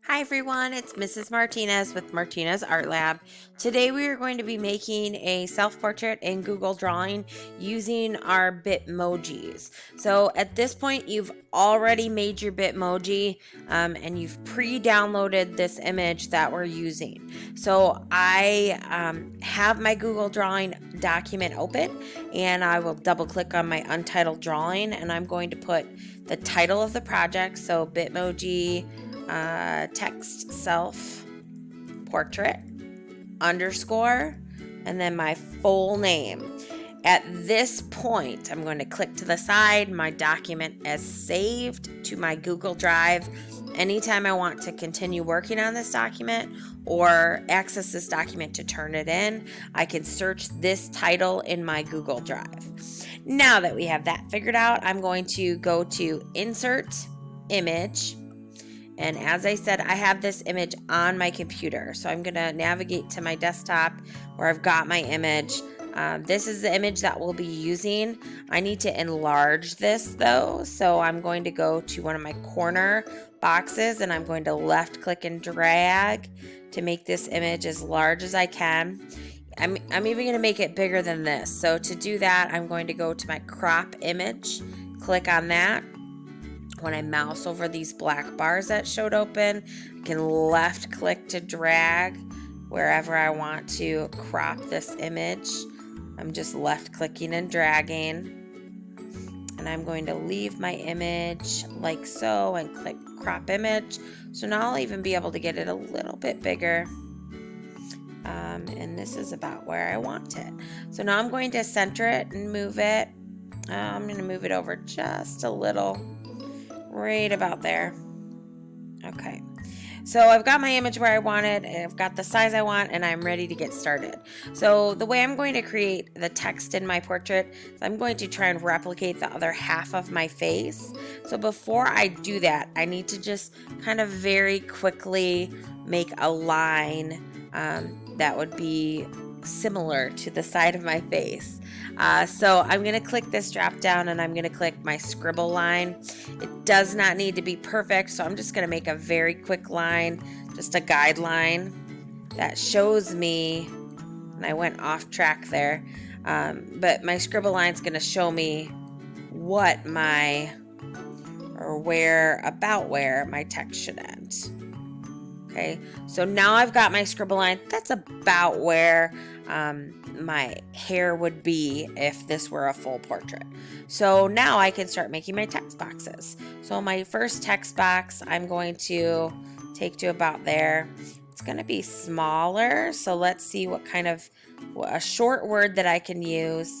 Hi everyone, it's Mrs. Martinez with Martinez Art Lab. Today we are going to be making a self-portrait in Google Drawing using our Bitmojis. So at this point you've already made your Bitmoji and you've pre-downloaded this image that we're using. So I have my Google Drawing document open and I will double click on my Untitled Drawing and I'm going to put the title of the project, so Bitmoji text self portrait underscore and then my full name. At this point, I'm going to click to the side. My document is saved to my Google Drive. Anytime I want to continue working on this document or access this document to turn it in, I can search this title in my Google Drive. Now that we have that figured out, I'm going to go to Insert Image. And as I said, I have this image on my computer. So I'm going to navigate to my desktop where I've got my image. This is the image that we'll be using. I need to enlarge this though. So I'm going to go to one of my corner boxes and I'm going to left click and drag to make this image as large as I can. I'm even going to make it bigger than this. So to do that, I'm going to go to my crop image, click on that. When I mouse over these black bars that showed open, I can left click to drag wherever I want to crop this image. I'm just left clicking and dragging. And I'm going to leave my image like so and click crop image. So now I'll even be able to get it a little bit bigger. And this is about where I want it. So now I'm going to center it and move it. I'm going to move it over just a little. Right about there. Okay, so I've got my image where I want it, I've got the size I want, and I'm ready to get started. So the way I'm going to create the text in my portrait is I'm going to try and replicate the other half of my face. So before I do that, I need to just kind of very quickly make a line that would be similar to the side of my face. So I'm going to click this drop down and I'm going to click my scribble line. It does not need to be perfect, so I'm just going to make a very quick line, just a guideline that shows me, and I went off track there, but my scribble line is going to show me what my, or where, about where my text should end. Okay, so now I've got my scribble line. That's about where my hair would be if this were a full portrait. So now I can start making my text boxes. So my first text box, I'm going to take to about there. It's going to be smaller. So let's see what kind of a short word that I can use.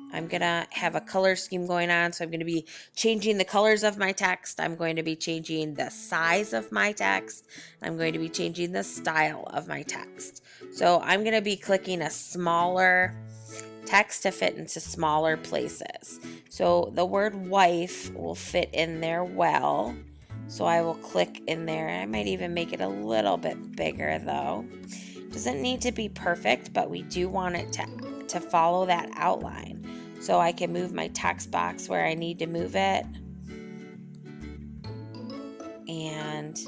I'm going to have a color scheme going on, so I'm going to be changing the colors of my text. I'm going to be changing the size of my text. I'm going to be changing the style of my text. So I'm going to be clicking a smaller text to fit into smaller places. So the word wife will fit in there well. So I will click in there. I might even make it a little bit bigger though. Doesn't need to be perfect, but we do want it to follow that outline. So I can move my text box where I need to move it. And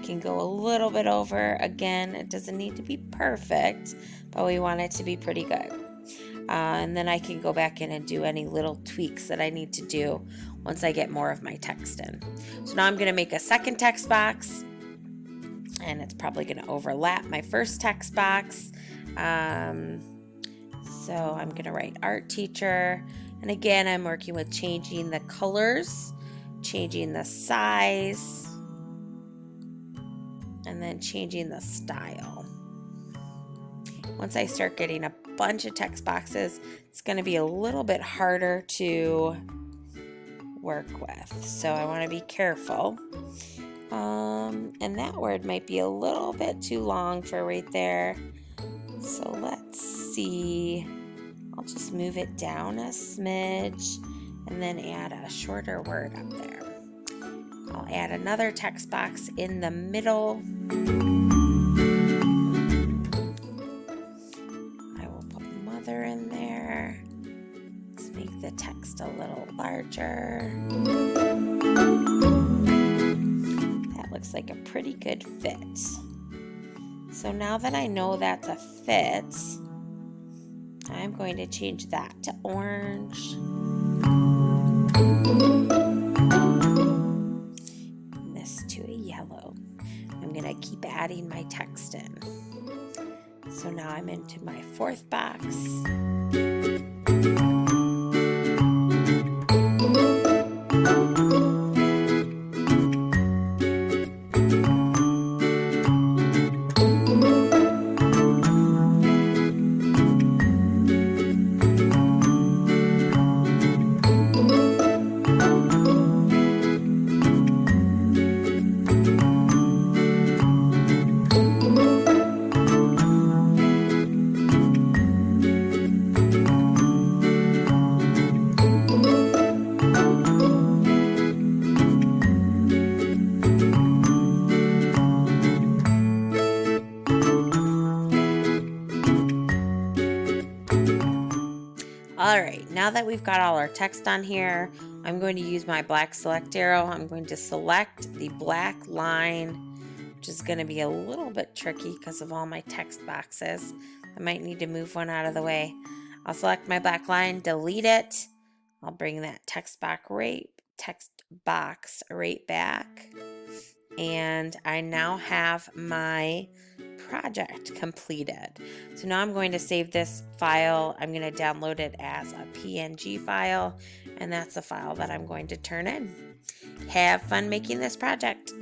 can go a little bit over. Again, it doesn't need to be perfect, but we want it to be pretty good. And then I can go back in and do any little tweaks that I need to do once I get more of my text in. So now I'm going to make a second text box. And it's probably going to overlap my first text box. So I'm going to write art teacher. And again, I'm working with changing the colors, changing the size, and then changing the style. Once I start getting a bunch of text boxes, it's going to be a little bit harder to work with. So I want to be careful. And that word might be a little bit too long for right there. So let's see. I'll just move it down a smidge and then add a shorter word up there. I'll add another text box in the middle. I will put mother in there. Let's make the text a little larger. looks like a pretty good fit. So now that I know that's a fit, I'm going to change that to orange. And this to a yellow. I'm going to keep adding my text in. So now I'm into my fourth box. Alright, now that we've got all our text on here, I'm going to use my black select arrow. I'm going to select the black line, which is going to be a little bit tricky because of all my text boxes. I might need to move one out of the way. I'll select my black line, delete it. I'll bring that text box right back. And I now have my project completed. So now I'm going to save this file. I'm going to download it as a PNG file, and that's the file that I'm going to turn in. Have fun making this project.